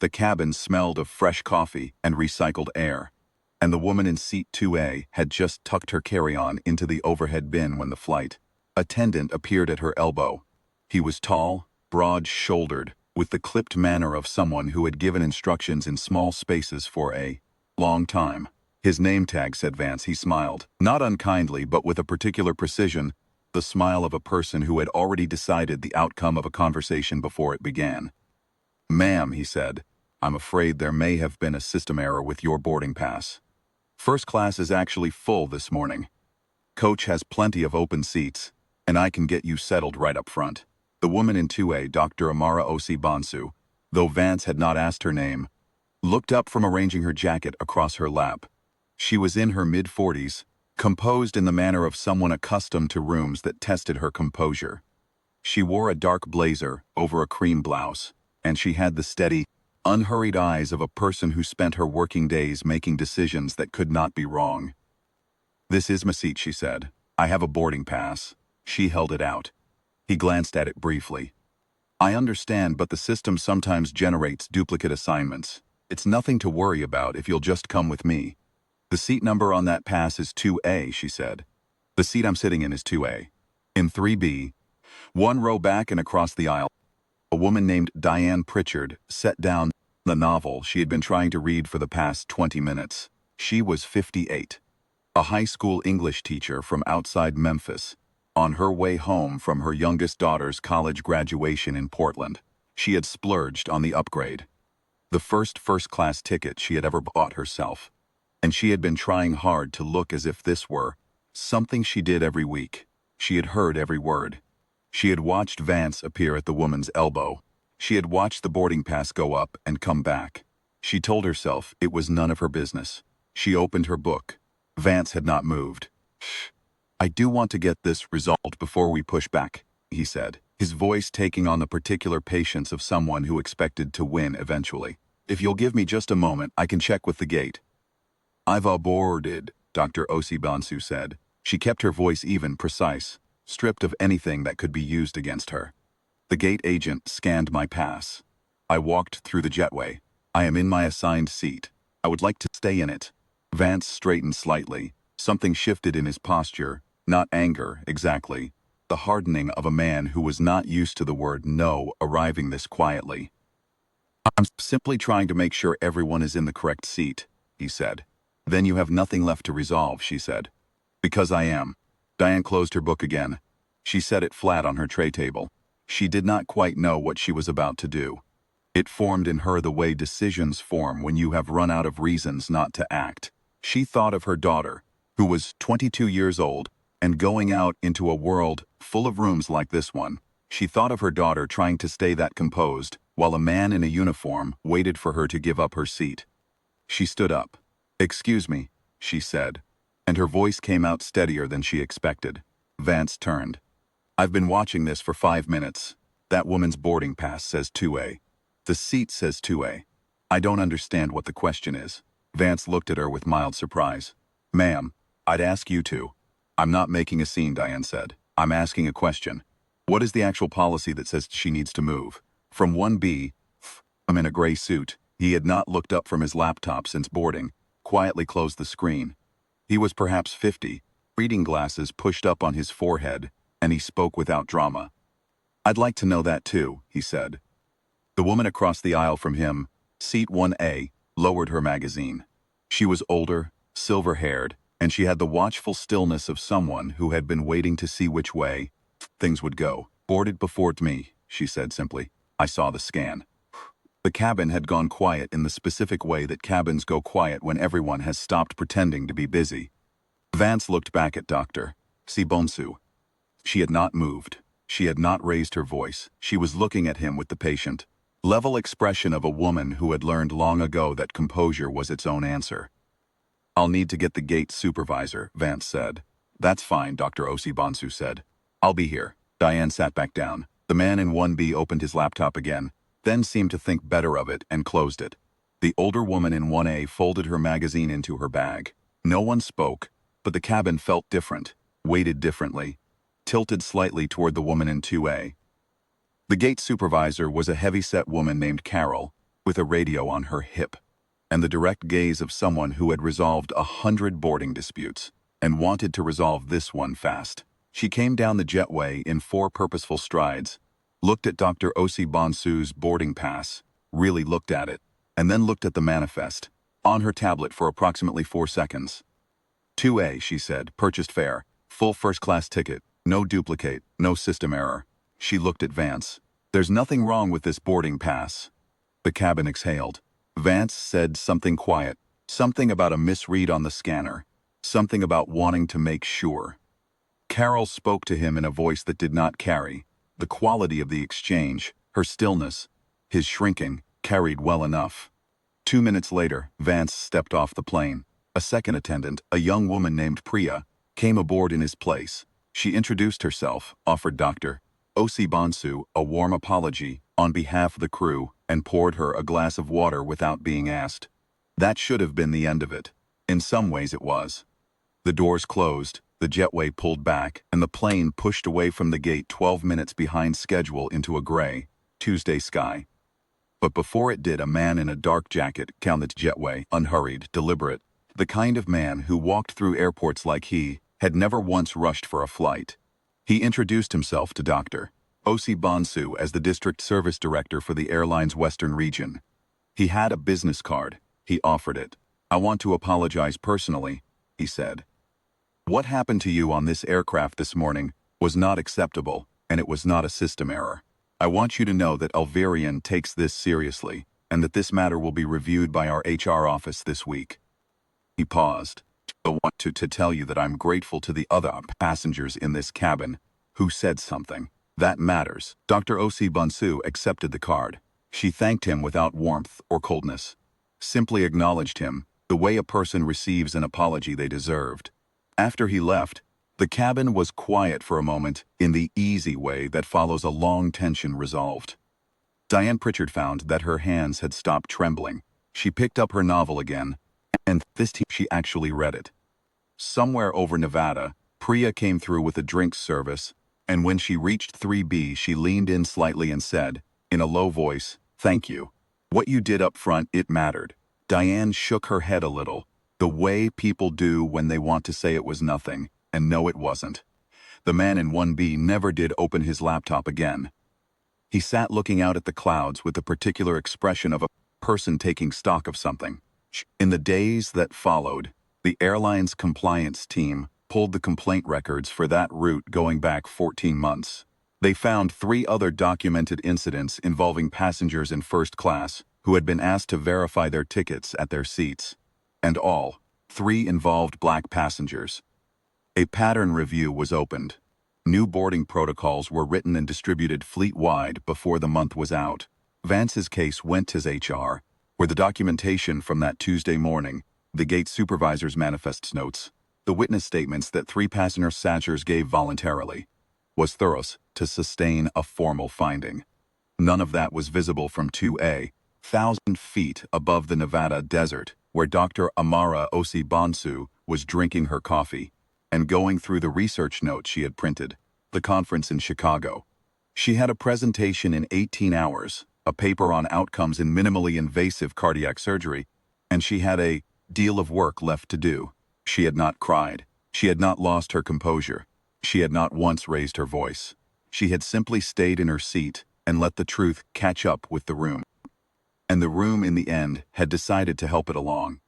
The cabin smelled of fresh coffee and recycled air, and the woman in seat 2A had just tucked her carry-on into the overhead bin when the flight attendant appeared at her elbow. He was tall, broad-shouldered, with the clipped manner of someone who had given instructions in small spaces for a long time. His name tag said Vance. He smiled, not unkindly but with a particular precision, the smile of a person who had already decided the outcome of a conversation before it began. "Ma'am," he said, "I'm afraid there may have been a system error with your boarding pass. First class is actually full this morning. Coach has plenty of open seats, and I can get you settled right up front." The woman in 2A, Dr. Amara Osibansu, though Vance had not asked her name, looked up from arranging her jacket across her lap. She was in her mid-40s, composed in the manner of someone accustomed to rooms that tested her composure. She wore a dark blazer over a cream blouse, and she had the steady, unhurried eyes of a person who spent her working days making decisions that could not be wrong. "This is my seat," she said. "I have a boarding pass." She held it out. He glanced at it briefly. "I understand, but the system sometimes generates duplicate assignments. It's nothing to worry about if you'll just come with me." "The seat number on that pass is 2A, she said. "The seat I'm sitting in is 2A. In 3B, one row back and across the aisle, a woman named Diane Pritchard set down the novel she had been trying to read for the past 20 minutes. She was 58, a high school English teacher from outside Memphis, on her way home from her youngest daughter's college graduation in Portland. She had splurged on the upgrade, the first-class ticket she had ever bought herself, and she had been trying hard to look as if this were something she did every week. She had heard every word. She had watched Vance appear at the woman's elbow. She had watched the boarding pass go up and come back. She told herself it was none of her business. She opened her book. Vance had not moved. "I do want to get this resolved before we push back," he said, his voice taking on the particular patience of someone who expected to win eventually. "If you'll give me just a moment, I can check with the gate." "I've aborted," Dr. Osibansu said. She kept her voice even, precise, stripped of anything that could be used against her. "The gate agent scanned my pass. I walked through the jetway. I am in my assigned seat. I would like to stay in it." Vance straightened slightly. Something shifted in his posture, not anger, exactly. The hardening of a man who was not used to the word no arriving this quietly. "I'm simply trying to make sure everyone is in the correct seat," he said. "Then you have nothing left to resolve," she said. "Because I am." Diane closed her book again. She set it flat on her tray table. She did not quite know what she was about to do. It formed in her the way decisions form when you have run out of reasons not to act. She thought of her daughter, who was 22 years old, and going out into a world full of rooms like this one. She thought of her daughter trying to stay that composed, while a man in a uniform waited for her to give up her seat. She stood up. "Excuse me," she said, and her voice came out steadier than she expected. Vance turned. "I've been watching this for 5 minutes. That woman's boarding pass says 2A. The seat says 2A. I don't understand what the question is." Vance looked at her with mild surprise. "Ma'am, I'd ask you to." "I'm not making a scene," Diane said. "I'm asking a question. What is the actual policy that says she needs to move?" From 1B, I'm in a gray suit. He had not looked up from his laptop since boarding, quietly closed the screen. He was perhaps 50, reading glasses pushed up on his forehead, and he spoke without drama. "I'd like to know that too," he said. The woman across the aisle from him, seat 1A, lowered her magazine. She was older, silver-haired, and she had the watchful stillness of someone who had been waiting to see which way things would go. "Boarded before me," she said simply. "I saw the scan." The cabin had gone quiet in the specific way that cabins go quiet when everyone has stopped pretending to be busy. Vance looked back at Dr. Sibonsu. She had not moved. She had not raised her voice. She was looking at him with the patient, level expression of a woman who had learned long ago that composure was its own answer. "I'll need to get the gate supervisor," Vance said. "That's fine," Dr. Osibansu said. "I'll be here." Diane sat back down. The man in 1B opened his laptop again, then seemed to think better of it and closed it. The older woman in 1A folded her magazine into her bag. No one spoke, but the cabin felt different, weighted differently, tilted slightly toward the woman in 2A. The gate supervisor was a heavy-set woman named Carol, with a radio on her hip, and the direct gaze of someone who had resolved 100 boarding disputes and wanted to resolve this one fast. She came down the jetway in 4 purposeful strides, looked at Dr. Osi Bonsu's boarding pass, really looked at it, and then looked at the manifest, on her tablet for approximately 4 seconds. 2A, she said, purchased fare, full first-class ticket, no duplicate, no system error. She looked at Vance. There's nothing wrong with this boarding pass. The cabin exhaled. Vance said something quiet, something about a misread on the scanner, something about wanting to make sure. Carol spoke to him in a voice that did not carry. The quality of the exchange, her stillness, his shrinking, carried well enough. 2 minutes later, Vance stepped off the plane. A second attendant, a young woman named Priya, came aboard in his place. She introduced herself, offered Dr. Osi Bonsu a warm apology on behalf of the crew, and poured her a glass of water without being asked. That should have been the end of it. In some ways it was. The doors closed, the jetway pulled back, and the plane pushed away from the gate 12 minutes behind schedule into a gray, Tuesday sky. But before it did, a man in a dark jacket counted the jetway, unhurried, deliberate, the kind of man who walked through airports like he had never once rushed for a flight. He introduced himself to Dr. Osi Bonsu as the district service director for the airline's western region. He had a business card. He offered it. "I want to apologize personally," he said. "What happened to you on this aircraft this morning was not acceptable, and it was not a system error. I want you to know that Alvarian takes this seriously, and that this matter will be reviewed by our HR office this week." He paused. "I want to tell you that I'm grateful to the other passengers in this cabin who said something. That matters." Dr. Osi Bonsu accepted the card. She thanked him without warmth or coldness. Simply acknowledged him, the way a person receives an apology they deserved. After he left, the cabin was quiet for a moment in the easy way that follows a long tension resolved. Diane Pritchard found that her hands had stopped trembling. She picked up her novel again, and this time she actually read it. Somewhere over Nevada, Priya came through with a drinks service, and when she reached 3B, she leaned in slightly and said, in a low voice, "Thank you. What you did up front, it mattered." Diane shook her head a little, the way people do when they want to say it was nothing, and no, it wasn't. The man in 1B never did open his laptop again. He sat looking out at the clouds with the particular expression of a person taking stock of something. In the days that followed, the airline's compliance team pulled the complaint records for that route going back 14 months. They found 3 other documented incidents involving passengers in first class who had been asked to verify their tickets at their seats. And all 3 involved black passengers. A pattern review was opened. New boarding protocols were written and distributed fleet-wide before the month was out. Vance's case went to his HR, where the documentation from that Tuesday morning, the gate supervisor's manifest notes, the witness statements that 3 passenger passengers gave voluntarily, was thorough to sustain a formal finding. None of that was visible from 2A, 1,000 feet above the Nevada desert, where Dr. Amara Osi Bonsu was drinking her coffee and going through the research notes she had printed. The conference in Chicago. She had a presentation in 18 hours, a paper on outcomes in minimally invasive cardiac surgery, and she had a deal of work left to do. She had not cried. She had not lost her composure. She had not once raised her voice. She had simply stayed in her seat and let the truth catch up with the room. And the room, in the end, had decided to help it along.